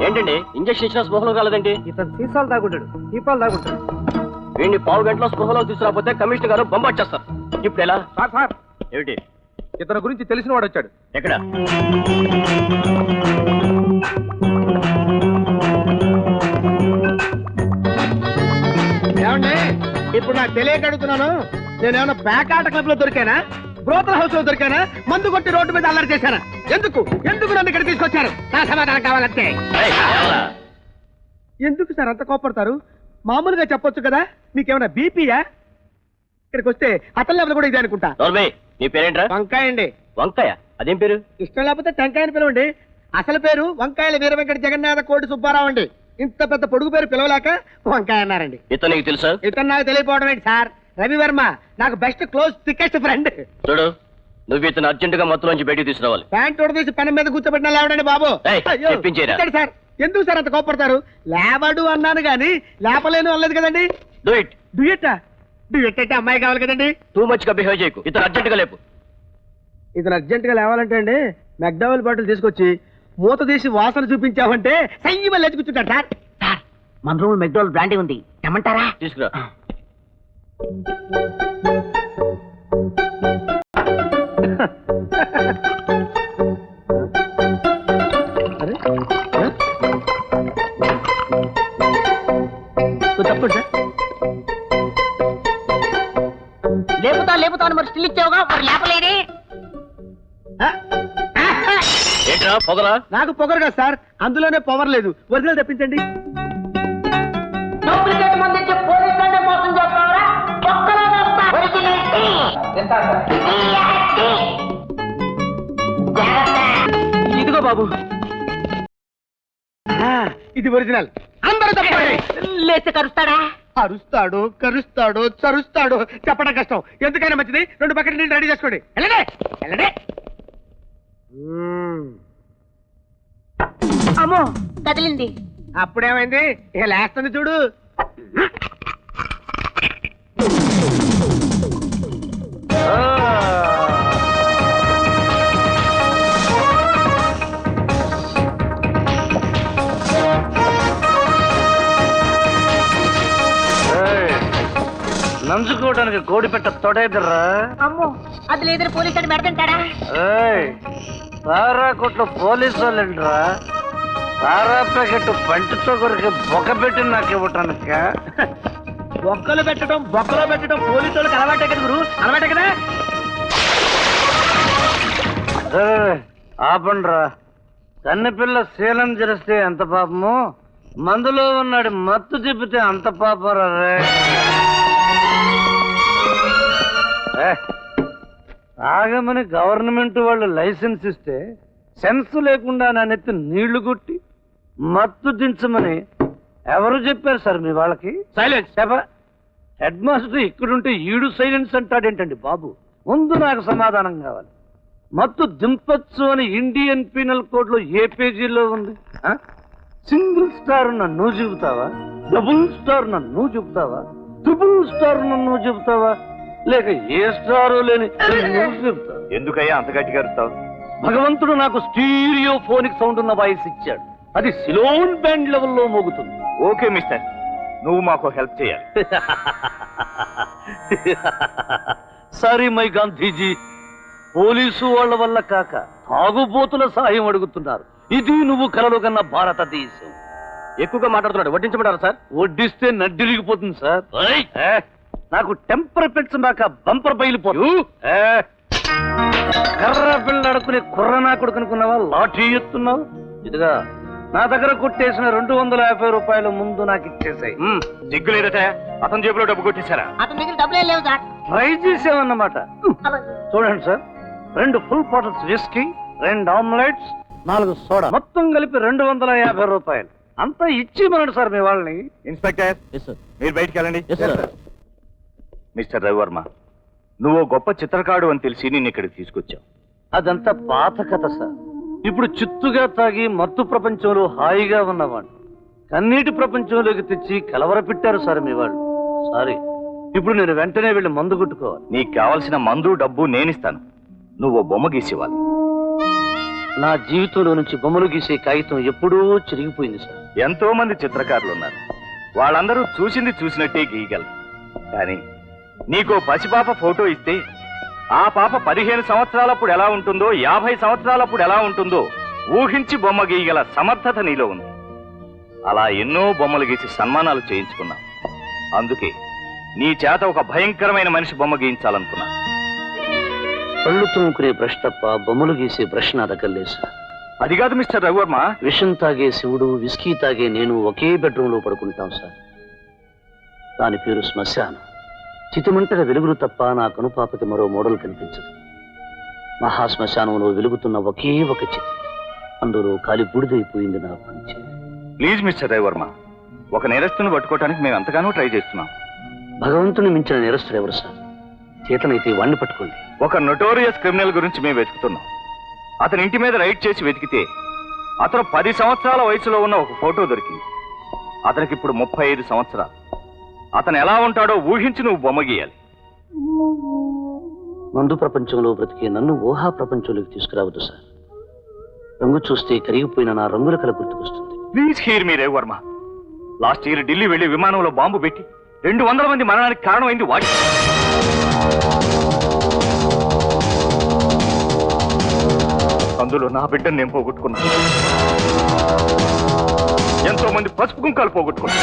ఏంటండి ఇంజక్షన్ ఇచ్చిన స్పృహలో కాలేదండి? ఇతను సీసాలు తాగుంటాడు, దీపాలు తాగుంటాడు. వీడిని పావు గంటలో స్పృహలో తీసుకురాకపోతే కమిషనర్ గారు బొంబొచ్చేస్తారు. ఇప్పుడు ఎలా? సార్ ఏమిటి? ఇతని గురించి తెలిసిన వాడు వచ్చాడు. ఎక్కడ? ఏమండి, ఇప్పుడు నాకు తెలియక అడుగుతున్నాను, నేనేమన్నా పేకాట క్లబ్ లో దొరికానా, బ్రోకర్ హౌస్ లో దొరికానా, మందు కొట్టి రోడ్డు మీద అల్లరి చేశానా? ఎందుకు నన్ను ఇక్కడ తీసుకొచ్చారు? నా సమాధానం కావాలంతే. ఎందుకు సార్ అంత కోపడతారు? మామూలుగా చెప్పొచ్చు కదా. మీకేమైనా బీపీయా? ఇక్కడికి వస్తే అతని లెవెల్ కూడా ఇదే అనుకుంటా. నీ పేరేంట్రా? వంకాయ అండి. వంకాయ? అదేం పేరు? ఇష్టం లేకపోతే టెంకాయని పిలవండి. అసలు పేరు వంకాయల వీర వెంకట జగన్నాథ కోటి సుబ్బారావు అండి. ఇంత పెద్ద పొడుగు పేరు పిలవలేక వంకాయ అన్నారండి. ఇతను నీకు తెలుసా? ఇతను నాకు తెలియపోవడం ఏంటి సార్? రవివర్మ నాకు బెస్ట్ క్లోజ్ థికెస్ట్ ఫ్రెండ్. చూడు, నువ్వు ఇతను అర్జెంట్ గా మొత్తం నుంచి బయటికి తీసుకురావాలి. ప్యాంట్ తీసి పెనం మీద కూర్చోబెట్టిన లేవడండి బాబు. చెప్పించేరా? సార్ ఎందుకు సార్ అంత కోపడతారు? లేవడు అన్నాను గాని లేపలేను అనలేదు కదండి. Do it. డ్యూయెట్టా? డ్యూయెట్ అంటే అమ్మాయి కావాలి కదండి. టూ మచ్ గా బిహేవ్ చేయకు. ఇతను అర్జెంట్ గా లేపు. ఇతను అర్జెంట్ గా లేవాలంటే అండి మెక్డవల్ బాటిల్ తీసుకొచ్చి మూత తీసి వాసన చూపించామంటే సయ్యమని లేచి కూర్చుంటాడు సార్. సార్, మన రూమ్ మెక్డోల్ బ్రాండీ ఉంది, తెమ్మంటారా? తీసుకురా. తప్పండి సార్. లేపుతా అని మరి స్టిల్ ఇచ్చావుగా, మరి లేపలేదే. ఏంట్రా పొగలా? నాకు పొగరు కదా సార్, అందులోనే పవర్ లేదు. ఒరిజినల్ తెప్పించండి. ఇదిగో బాబు, ఇది ఒరిజినల్. అందరూ తప్పండి. లేస్తే కరుస్తాడా? అరుస్తాడు, కరుస్తాడు, చరుస్తాడు, చెప్పడం కష్టం. ఎందుకైనా మంచిది 2 బకెట్ నీళ్ళు రెడీ చేసుకోండి. వెళ్ళండి. అమ్మో, కదిలింది. అప్పుడేమైంది? ఇక లేస్తుంది చూడు. నంచుకోవడానికి కోడి పెట్ట తొడైదర్రా. అమ్మో, అది లేదని పోలీసు అని మెడతంటాడా? సారా కొట్లో పోలీసు వాళ్ళండ్రా. సారా ప్యాకెట్ పంటితో కొరికి బొక్క పెట్టి నాకు ఇవ్వటానిక. బొక్కలు పెట్టడం, బొక్కలో పెట్టడం పోలీసు వాళ్ళకి అలవాటే కదా గురు, అలవాటే కదా. ఆపండ్రా. కన్నెపిల్ల శీలం జరిస్తే ఎంత పాపము, మందులో ఉన్నాడు మత్తు తిప్పితే అంత పాపరా. ఆగమని గవర్నమెంట్ వాళ్ళు లైసెన్స్ ఇస్తే సెన్స్ లేకుండా నా నెత్తి నీళ్లు కొట్టి మత్తు దించమని ఎవరు చెప్పారు సార్ మీ వాళ్ళకి? సైలెన్స్. హెడ్ మాస్టర్ ఇక్కడుంటే ఈడు సైలెన్స్ అంటాడేంటండి బాబు? ముందు నాకు సమాధానం కావాలి. మత్తు దింపచ్చు అని ఇండియన్ పీనల్ కోడ్ లో ఏ పేజీలో ఉంది? సింగిల్ స్టార్ నన్ను చెబుతావా, డబుల్ స్టార్ నన్ను చెబుతావా, ట్రిపుల్ స్టార్ నన్ను చెబుతావా, లేక ఏ స్టారు లేని చెబుతావా? ఎందుకయ్యా అంత గట్టిగా అరుస్తావు? భగవంతుడు నాకు స్టీరియో ఫోనిక్ సౌండ్ ఉన్న వాయిస్ ఇచ్చాడు. అది సిలోన్ బ్యాండ్ లెవెల్లో మోగుతుంది. ఓకే మిస్టర్, నువ్వు మాకు హెల్ప్ చేయాలి. సారీ మై గాంధీజీ, పోలీసు వాళ్ళ వల్ల కాక తాగుబోతుల సాయం అడుగుతున్నారు. ఇది నువ్వు కలలు కన్న భారతదేశం. ఎక్కువగా మాట్లాడుతున్నాడు. వడ్డించమంటారా సార్? వడ్డిస్తే నడ్డిరిగిపోతుంది సార్. నాకు టెంపర్ పెంచమాక బంపర్ బయలుపోదు. కర్ర పిల్ల అడుకునే కుర్రనా కొడుకునుకున్నావా, లాఠీ ఎత్తున్నావు? ఇదిగా నా దగ్గర కొట్టేసిన 250 రూపాయలు ముందు నాకు ఇచ్చేసాయి. సిగ్గు లేదట, అతని జేబులో డబ్బు కొట్టేశారా? అతని దగ్గర డబ్బులే లేవు సార్. ట్రై చేసావన్నమాట. చూడండి sir, 2 full bottles whisky, 2 omelettes, 4 soda మొత్తం కలిపి 250 రూపాయలు. అంతా ఇచ్చి మనడు సార్ మీ వాళ్ళని. Inspector yes sir. మీరు బయటికి వెళ్ళండి. Yes sir. మిస్టర్ రవివర్మ, నువ్వు గొప్ప చిత్రకారుడు అని తెలిసి నిన్ను ఇక్కడికి తీసుకొచ్చావు. అదంతా పాత కథ సార్. ఇప్పుడు చిత్తుగా తాగి మత్తు ప్రపంచంలో హాయిగా ఉన్నవాడు కన్నీటి ప్రపంచంలోకి తెచ్చి కలవరపెట్టారు సార్ మీ వాళ్ళు. సారీ, ఇప్పుడు నేను వెంటనే వెళ్ళి మందు కొట్టుకోవాలి. నీకు కావలసిన మందు డబ్బు నేనిస్తాను. నువ్వు బొమ్మ గీసేవాలి. నా జీవితంలో నుంచి బొమ్మలు గీసే కాగితం ఎప్పుడూ చిరిగిపోయింది సార్. ఎంతో మంది చిత్రకారులు ఉన్నారు. వాళ్ళందరూ చూసింది చూసినట్టే గీయగలరు. కానీ నీకో పసిపాప ఫోటో ఇస్తే ఆ పాప 15 సంవత్సరాలప్పుడు ఎలా ఉంటుందో, 50 సంవత్సరాలప్పుడు ఎలా ఉంటుందో ఊహించి బొమ్మ గీయగల సమర్థత నీలో ఉంది. అలా ఎన్నో బొమ్మలు గీసి సన్మానాలు చేయించుకున్నావు. అందుకే నీ చేత ఒక భయంకరమైన మనిషి బొమ్మ గీయించాలనుకున్నా. పళ్ళు తోముకునే బ్రష్ తప్ప బొమ్మలు గీసే బ్రష్ నా దగ్గర లేదు సార్. అది కాదు మిస్టర్ రవివర్మ. విషం తాగే శివుడు, విస్కీ తాగే నేను ఒకే బెడ్రూమ్ లో పడుకుంటాం సార్. దాని పేరు శ్మశానం. చితిమంటల వెలుగులు తప్ప నా కనుపాపకి మరో మోడల్ కనిపించదు. మహాశ్మశానంలో వెలుగుతున్న ఒకే ఒక చితి, అందులో కాలి బూడిదైపోయింది నా పంచి. ప్లీజ్ మిస్టర్ రవివర్మ, ఒక నేరస్తుని పట్టుకోవడానికి మేము ఎంతగానో ట్రై చేస్తున్నాం. భగవంతుని మించిన నేరస్తుడు ఎవరు సార్? చేతనైతే వాణ్ణి పట్టుకోండి. ఒక నొటోరియస్ క్రిమినల్ గురించి మేము వెతుకుతున్నాం. అతని ఇంటి మీద రైడ్ చేసి వెతికితే అతను 10 సంవత్సరాల వయసులో ఉన్న ఒక ఫోటో దొరికింది. అతనికి ఇప్పుడు 35 సంవత్సరాలు. అతను ఎలా ఉంటాడో ఊహించి నువ్వు బొమ్మ గీయాలి. మందు ప్రపంచంలో బ్రతికే నన్ను ఊహా ప్రపంచంలోకి తీసుకురావద్దు సార్. రంగు చూస్తే కరిగిపోయిన నా రంగుల కల గుర్తుకొస్తుంది. Please hear me Ravivarma. Last year Delhi వెళ్లి విమానంలో బాంబు పెట్టి 200 మంది మరణానికి కారణమైంది వాటి. అందులో నా బిడ్డను నేను పోగొట్టుకున్నా. ఎంతో మంది పసుపు కుంకాలు పోగొట్టుకున్నా.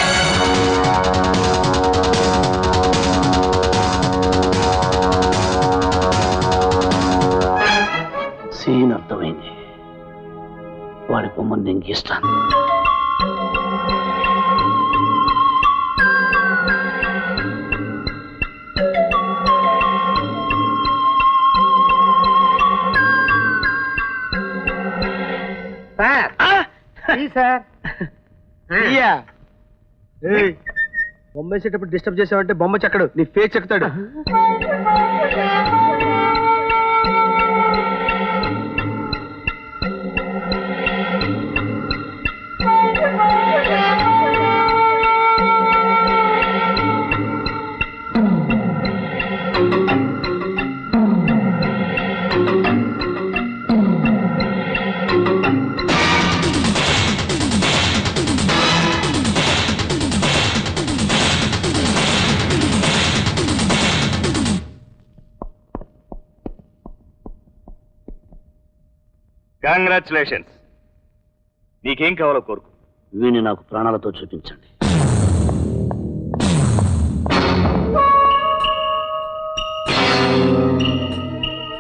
సీన్ అర్థమైంది. వాడి బొమ్మను నేను గీస్తాను. సార్ బొమ్మ వేసేటప్పుడు డిస్టర్బ్ చేసావంటే బొమ్మ చెక్కడు, నీ ఫేస్ చెక్కుతాడు. కంగ్రాచులేషన్స్. నీకేం కావాలో కోరుకు. వీణ్ణి నాకు ప్రాణాలతో చూపించండి.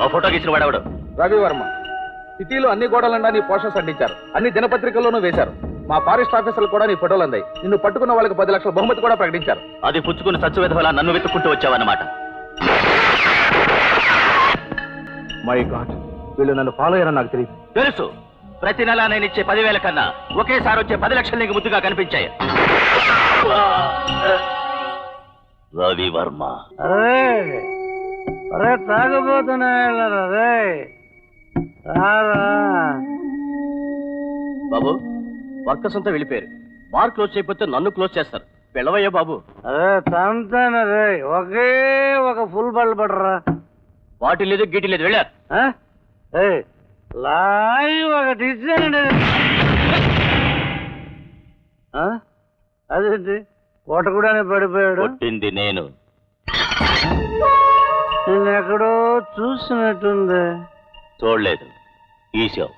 ఆ ఫోటో గీసిన వాడేవాడు రవివర్మ. సిటీలో అన్ని గోడలన్నా నీ పోస్టర్స్ అందించారు, అన్ని దినపత్రికల్లోనూ వేశారు. మా ఫారెస్ట్ ఆఫీసర్లు కూడా నీ ఫోటోలు అందాయి. నిన్ను పట్టుకున్న వాళ్ళకి 10 లక్షల బహుమతి కూడా ప్రకటించారు. అది పుచ్చుకుని సచ్చు విధవలా నన్ను వెతుక్కుంటూ వచ్చావన్నమాట. మై గాడ్, వీళ్ళు నన్ను ఫాలో అయ్యారని నాకు తెలియదు. తెలుసు. ప్రతి నెల నేను ఇచ్చే 10,000 కన్నా ఒకేసారి వచ్చే 10 లక్షలు నీకు ముద్దుగా కనిపించాయి. రవివర్మ. అరే తాగబోతున్నా బాబు, వర్కర్స్ అంతా వెళ్ళిపోయారు. బార్ క్లోజ్ చేయకపోతే నన్ను క్లోజ్ చేస్తారు. వెళ్ళవయ్యా బాబు. అరే తంతాను రే, ఒకే ఒక ఫుల్ బళ్ళు పడరా. వాటి లేదు గీటి లేదు, వెళ్ళారు. లాయి ఒకటి ఇచ్చానండి. అదేంటి కోట కూడా పడిపోయాడు? కొట్టింది నేను. నేను ఎక్కడో చూసినట్టుంది. చూడలేదు, ఈశావు.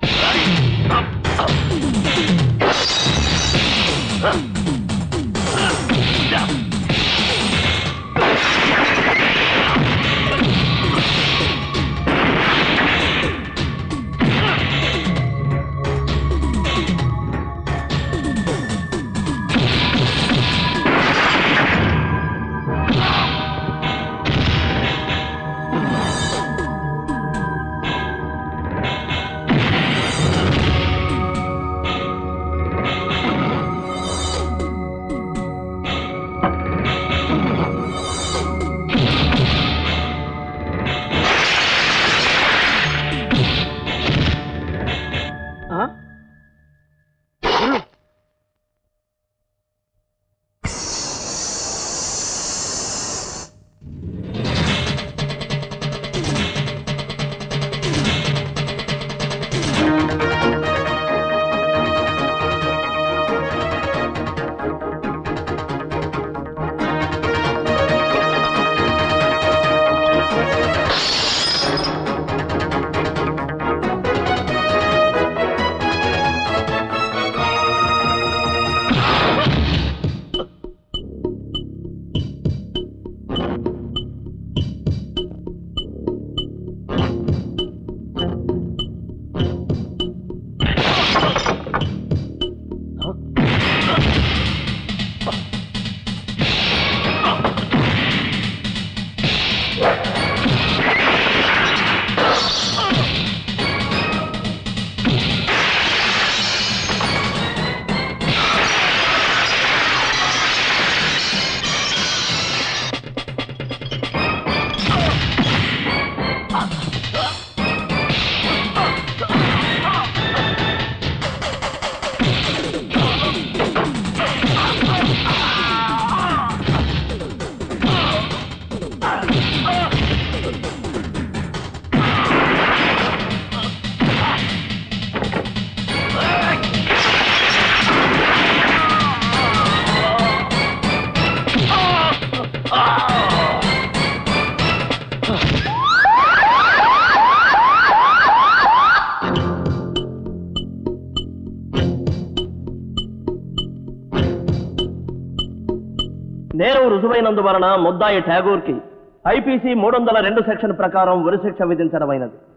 నేరం రుజువైనందువలన ముద్దాయి ఠాగూర్ కి ఐపీసీ 302 సెక్షన్ ప్రకారం ఉరిశిక్ష విధించడమైనది.